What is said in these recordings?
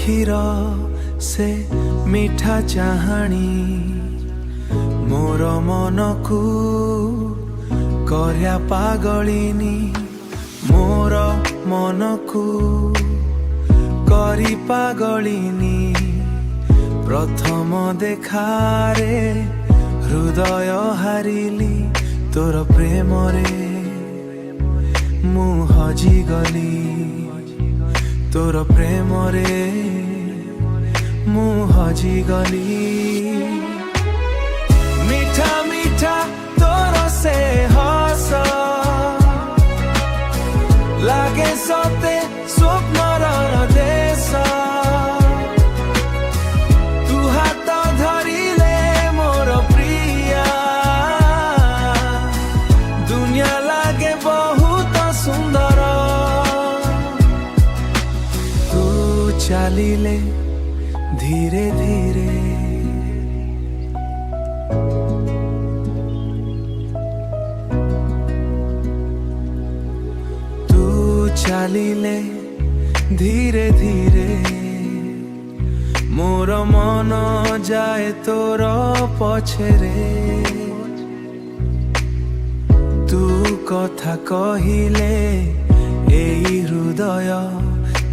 आखिर से मीठा चाहाणी मोर मन को कर्या पागलिनी मोर मन को करी पागलिनी प्रथम देखारे हृदय हारिली तोर प्रेम रे मु हजी गली तोर प्रेम रे मु हजी गली मीठा मीठा तोर से हस लागे सते स्वप्नर देश तू हाथ धरिले मोर प्रिया दुनिया लागे बहुत सुंदर तू चलिले धीरे धीरे चलिले धीरे धीरे मोर मन जाए तोर पछरे तू कथा कहिले एई हृदय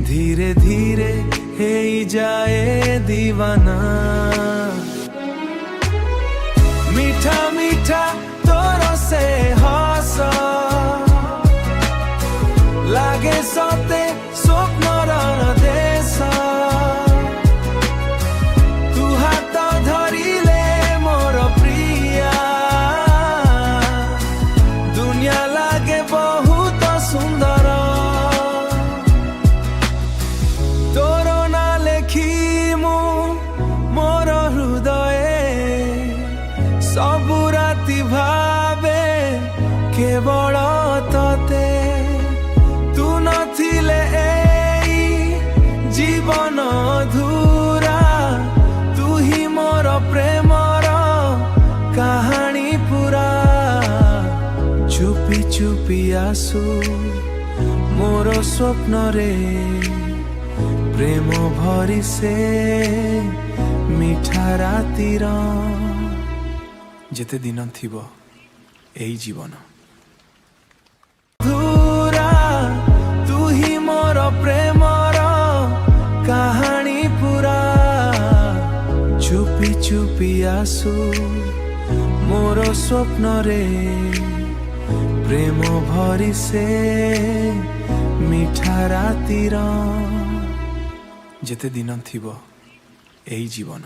धीरे धीरे हेई जाए दीवाना मीठा मीठा तोर से हस लागे सते स्वप्नर देश तू हाथ धरिले मोर प्रिया दुनिया लागे बहुत सुंदर तोर ना लेखी मु मोर हृदय सबु राति भावे केवल तते जीवन अधूरा तू ही मोर प्रेमर कहानी पूरा चुपी चुपी आसू मोर स्वप्न रे प्रेम भरी से मीठा रातिर जेते दिन थिबो एई जीवन धूरा तू ही मोर प्रेमर कहानी पूरा चुपी चुपी आसू मोर स्वप्न रे प्रेम भरी से मीठा रातिर जेते दिन थिबो एई जीवन।